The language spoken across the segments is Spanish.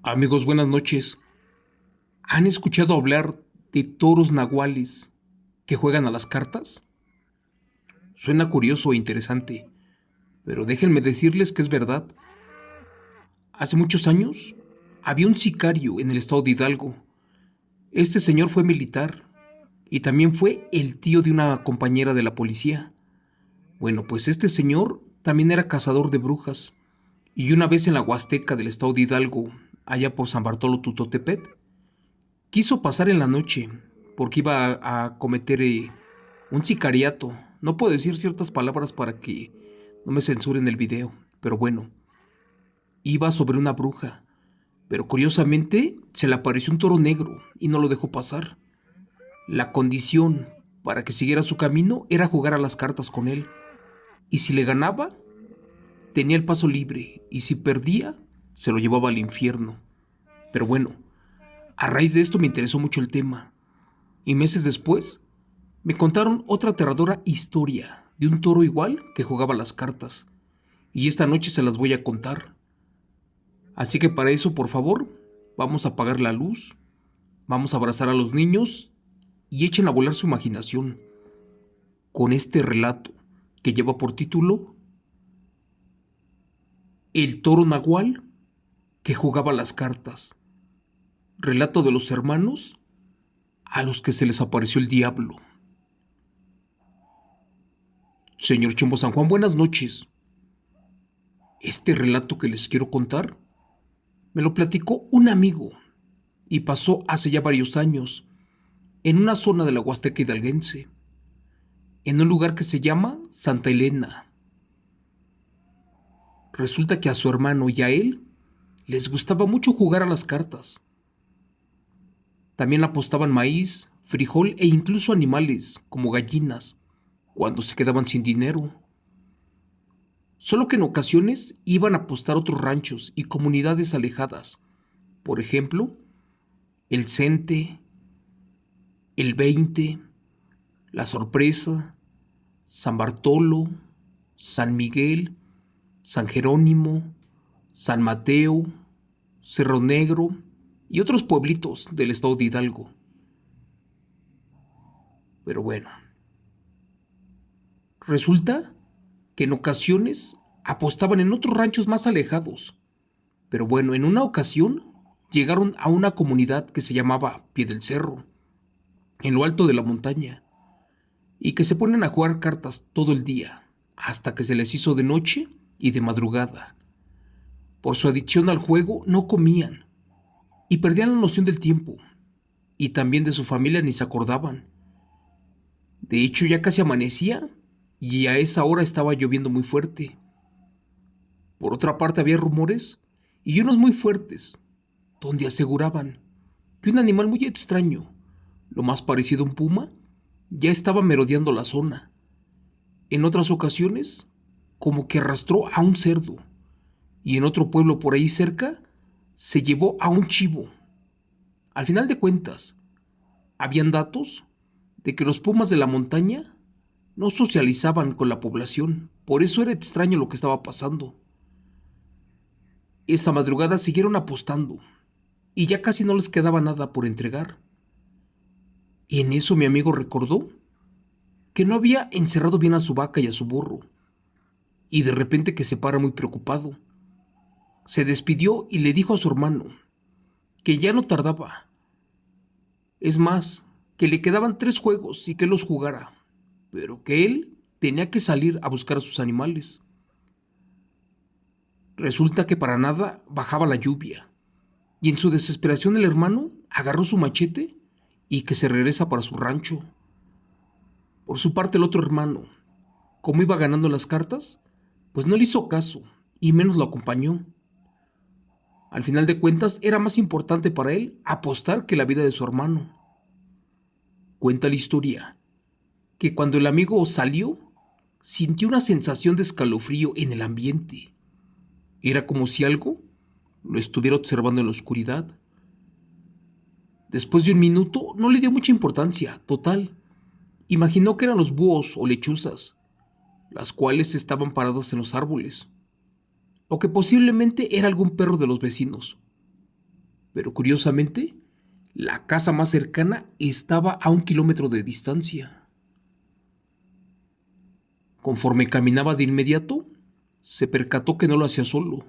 Amigos, buenas noches. ¿Han escuchado hablar de toros nahuales que juegan a las cartas? Suena curioso e interesante, pero déjenme decirles que es verdad. Hace muchos años había un sicario en el estado de Hidalgo. Este señor fue militar y también fue el tío de una compañera de la policía. Bueno, pues este señor también era cazador de brujas y una vez en la Huasteca del estado de Hidalgo, allá por San Bartolo Tutotepet, quiso pasar en la noche porque iba a cometer un sicariato. No puedo decir ciertas palabras para que no me censuren el video, pero bueno, iba sobre una bruja. Pero curiosamente se le apareció un toro negro y no lo dejó pasar. La condición para que siguiera su camino era jugar a las cartas con él. Y si le ganaba, tenía el paso libre. Y si perdía, se lo llevaba al infierno. Pero bueno, a raíz de esto me interesó mucho el tema. Y meses después, me contaron otra aterradora historia de un toro igual que jugaba las cartas, y esta noche se las voy a contar. Así que para eso, por favor, vamos a apagar la luz, vamos a abrazar a los niños y echen a volar su imaginación con este relato que lleva por título El toro nahual que jugaba las cartas. Relato de los hermanos a los que se les apareció el diablo. Señor Chimbo San Juan, buenas noches. Este relato que les quiero contar me lo platicó un amigo y pasó hace ya varios años en una zona de la Huasteca hidalguense, en un lugar que se llama Santa Elena. Resulta que a su hermano y a él les gustaba mucho jugar a las cartas. También apostaban maíz, frijol e incluso animales como gallinas cuando se quedaban sin dinero. Solo que en ocasiones iban a apostar otros ranchos y comunidades alejadas. Por ejemplo, el Cente, el 20, la Sorpresa, San Bartolo, San Miguel, San Jerónimo, San Mateo, Cerro Negro y otros pueblitos del estado de Hidalgo. Pero bueno, resulta que en ocasiones apostaban en otros ranchos más alejados. Pero bueno, en una ocasión llegaron a una comunidad que se llamaba Pie del Cerro, en lo alto de la montaña, y que se ponen a jugar cartas todo el día, hasta que se les hizo de noche y de madrugada. Por su adicción al juego no comían y perdían la noción del tiempo, y también de su familia ni se acordaban. De hecho, ya casi amanecía y a esa hora estaba lloviendo muy fuerte. Por otra parte, había rumores, y unos muy fuertes, donde aseguraban que un animal muy extraño, lo más parecido a un puma, ya estaba merodeando la zona. En otras ocasiones, como que arrastró a un cerdo, y en otro pueblo por ahí cerca, se llevó a un chivo. Al final de cuentas, habían datos de que los pumas de la montaña no socializaban con la población, por eso era extraño lo que estaba pasando. Esa madrugada siguieron apostando, y ya casi no les quedaba nada por entregar. Y en eso mi amigo recordó que no había encerrado bien a su vaca y a su burro, y de repente que se para muy preocupado. Se despidió y le dijo a su hermano que ya no tardaba. Es más, que le quedaban 3 juegos y que los jugara, pero que él tenía que salir a buscar a sus animales. Resulta que para nada bajaba la lluvia, y en su desesperación el hermano agarró su machete y que se regresa para su rancho. Por su parte el otro hermano, como iba ganando las cartas, pues no le hizo caso y menos lo acompañó. Al final de cuentas era más importante para él apostar que la vida de su hermano. Cuenta la historia que cuando el amigo salió, sintió una sensación de escalofrío en el ambiente. Era como si algo lo estuviera observando en la oscuridad. Después de un minuto no le dio mucha importancia, total. Imaginó que eran los búhos o lechuzas, las cuales estaban paradas en los árboles, o que posiblemente era algún perro de los vecinos. pero curiosamente, la casa más cercana estaba a 1 kilómetro de distancia. Conforme caminaba de inmediato, se percató que no lo hacía solo,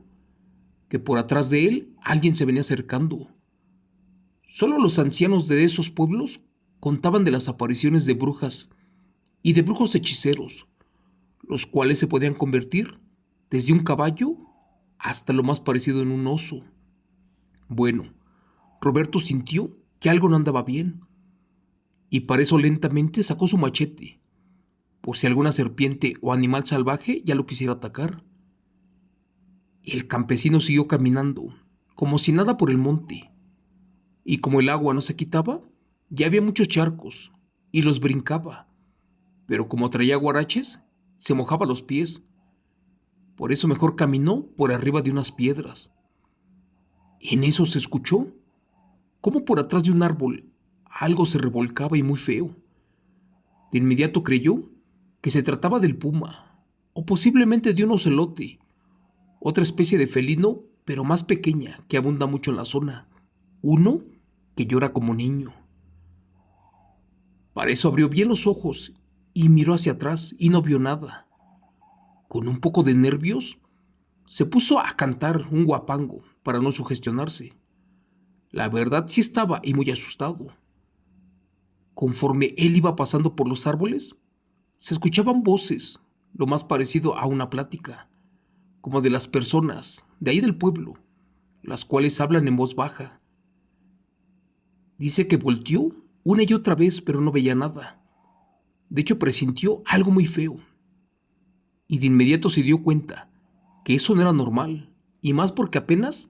que por atrás de él alguien se venía acercando. Solo los ancianos de esos pueblos contaban de las apariciones de brujas y de brujos hechiceros, los cuales se podían convertir desde un caballo hasta lo más parecido en un oso. Bueno, Roberto sintió que algo no andaba bien, y para eso lentamente sacó su machete, por si alguna serpiente o animal salvaje ya lo quisiera atacar. El campesino siguió caminando, como si nada por el monte, y como el agua no se quitaba, ya había muchos charcos, y los brincaba, pero como traía guaraches, se mojaba los pies. Por eso mejor caminó por arriba de unas piedras. En eso se escuchó cómo por atrás de un árbol algo se revolcaba y muy feo. De inmediato creyó que se trataba del puma, o posiblemente de un ocelote, otra especie de felino, pero más pequeña, que abunda mucho en la zona. Uno que llora como niño. Para eso abrió bien los ojos y miró hacia atrás y no vio nada. Con un poco de nervios, se puso a cantar un guapango para no sugestionarse. La verdad sí estaba y muy asustado. Conforme él iba pasando por los árboles, se escuchaban voces, lo más parecido a una plática, como de las personas de ahí del pueblo, las cuales hablan en voz baja. Dice que volteó una y otra vez, pero no veía nada. De hecho, presintió algo muy feo. Y de inmediato se dio cuenta que eso no era normal, y más porque apenas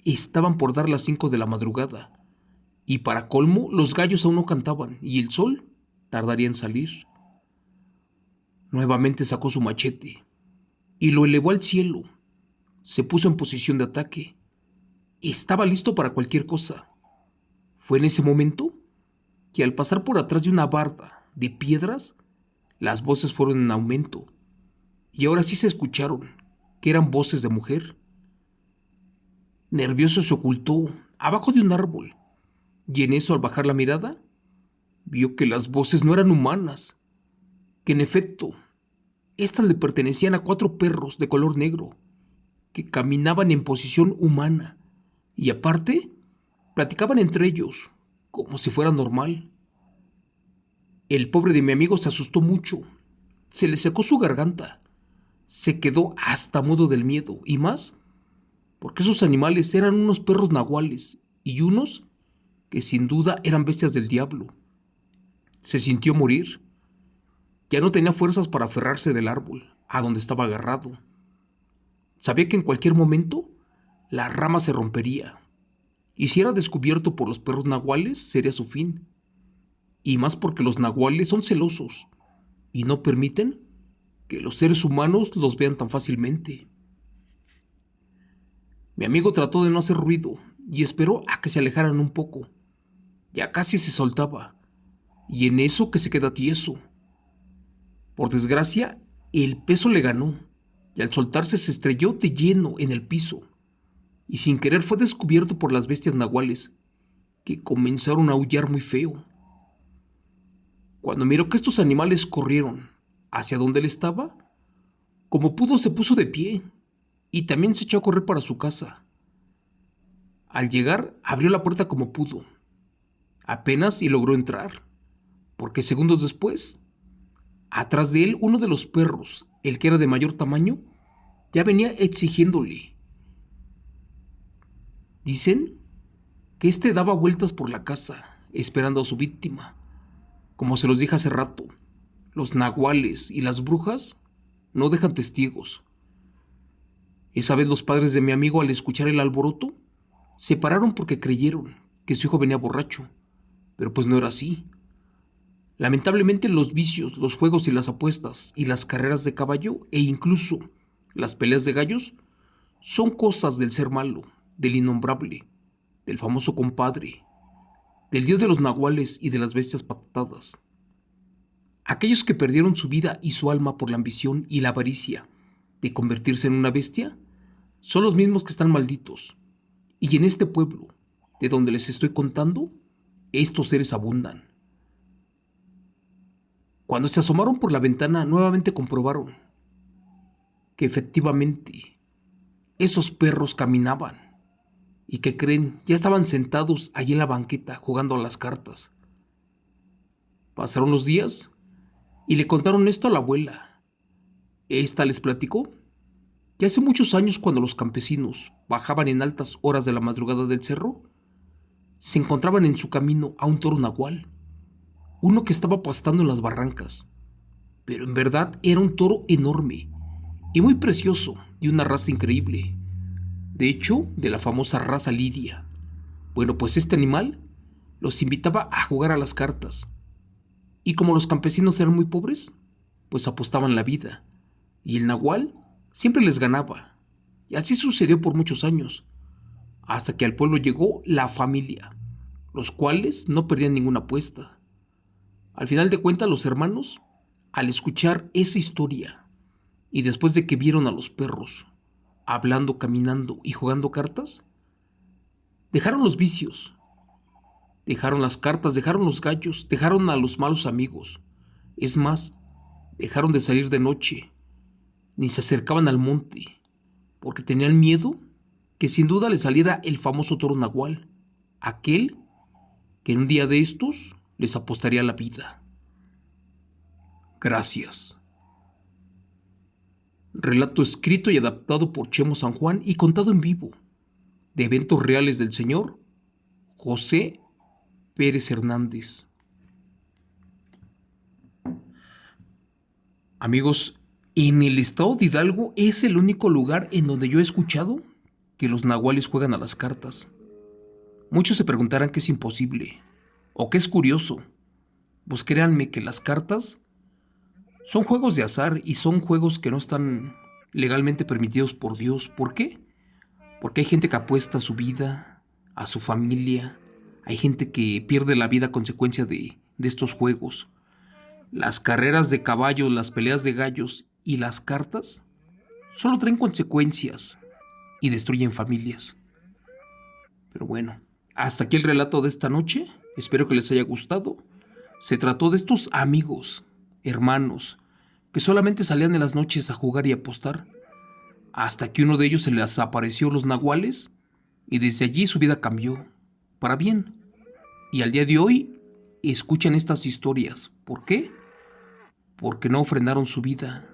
estaban por dar las 5 de la madrugada. Y para colmo, los gallos aún no cantaban, y el sol tardaría en salir. Nuevamente sacó su machete, y lo elevó al cielo. Se puso en posición de ataque. Estaba listo para cualquier cosa. Fue en ese momento que al pasar por atrás de una barda de piedras, las voces fueron en aumento, y ahora sí se escucharon, que eran voces de mujer. Nervioso se ocultó abajo de un árbol, y en eso al bajar la mirada, vio que las voces no eran humanas, que en efecto, estas le pertenecían a 4 perros de color negro, que caminaban en posición humana, y aparte, platicaban entre ellos, como si fuera normal. El pobre de mi amigo se asustó mucho, se le secó su garganta, se quedó hasta mudo del miedo, y más, porque esos animales eran unos perros nahuales, y unos que sin duda eran bestias del diablo. Se sintió morir. Ya no tenía fuerzas para aferrarse del árbol, a donde estaba agarrado. Sabía que en cualquier momento la rama se rompería, y si era descubierto por los perros nahuales sería su fin. Y más porque los nahuales son celosos, y no permiten que los seres humanos los vean tan fácilmente. Mi amigo trató de no hacer ruido, y esperó a que se alejaran un poco. Ya casi se soltaba, y en eso que se queda tieso. Por desgracia, el peso le ganó, y al soltarse se estrelló de lleno en el piso, y sin querer fue descubierto por las bestias nahuales, que comenzaron a aullar muy feo. Cuando miró que estos animales corrieron hacia donde él estaba, como pudo se puso de pie, y también se echó a correr para su casa. Al llegar, abrió la puerta como pudo, apenas y logró entrar, porque segundos después, atrás de él uno de los perros, el que era de mayor tamaño, ya venía exigiéndole. Dicen que este daba vueltas por la casa, esperando a su víctima. Como se los dije hace rato, los nahuales y las brujas no dejan testigos. Esa vez los padres de mi amigo, al escuchar el alboroto, se pararon porque creyeron que su hijo venía borracho, pero pues no era así. Lamentablemente los vicios, los juegos y las apuestas y las carreras de caballo e incluso las peleas de gallos son cosas del ser malo, del innombrable, del famoso compadre, del dios de los nahuales y de las bestias patadas. Aquellos que perdieron su vida y su alma por la ambición y la avaricia de convertirse en una bestia son los mismos que están malditos. Y en este pueblo, de donde les estoy contando, estos seres abundan. Cuando se asomaron por la ventana, nuevamente comprobaron que efectivamente esos perros caminaban. ¿Y qué creen? Ya estaban sentados allí en la banqueta jugando a las cartas. Pasaron los días y le contaron esto a la abuela. Esta les platicó que hace muchos años, cuando los campesinos bajaban en altas horas de la madrugada del cerro, se encontraban en su camino a un toro nagual, uno que estaba pastando en las barrancas, pero en verdad era un toro enorme y muy precioso, de una raza increíble, de hecho, de la famosa raza lidia. Bueno, pues este animal los invitaba a jugar a las cartas, y como los campesinos eran muy pobres, pues apostaban la vida, y el nagual siempre les ganaba. Y así sucedió por muchos años, hasta que al pueblo llegó la familia, los cuales no perdían ninguna apuesta. Al final de cuentas, los hermanos, al escuchar esa historia, y después de que vieron a los perros hablando, caminando y jugando cartas, dejaron los vicios, dejaron las cartas, dejaron los gallos, dejaron a los malos amigos. Es más, dejaron de salir de noche, ni se acercaban al monte, porque tenían miedo que sin duda les saliera el famoso toro nagual, aquel que en un día de estos les apostaría la vida. Gracias. Relato escrito y adaptado por Chemo San Juan y contado en vivo, de eventos reales del señor José Pérez Hernández. Amigos, en el estado de Hidalgo es el único lugar en donde yo he escuchado que los nahuales juegan a las cartas. Muchos se preguntarán que es imposible o que es curioso, pues créanme que las cartas son juegos de azar y son juegos que no están legalmente permitidos por Dios. ¿Por qué? Porque hay gente que apuesta a su vida, a su familia, hay gente que pierde la vida a consecuencia de estos juegos. Las carreras de caballos, las peleas de gallos y las cartas solo traen consecuencias y destruyen familias. Pero bueno, hasta aquí el relato de esta noche. Espero que les haya gustado. Se trató de estos amigos, hermanos, que solamente salían en las noches a jugar y apostar, hasta que uno de ellos se les apareció los nahuales y desde allí su vida cambió, para bien. Y al día de hoy escuchan estas historias. ¿Por qué? Porque no ofrendaron su vida.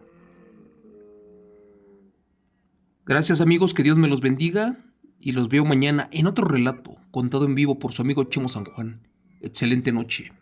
Gracias amigos, que Dios me los bendiga y los veo mañana en otro relato contado en vivo por su amigo Chemo San Juan. Excelente noche.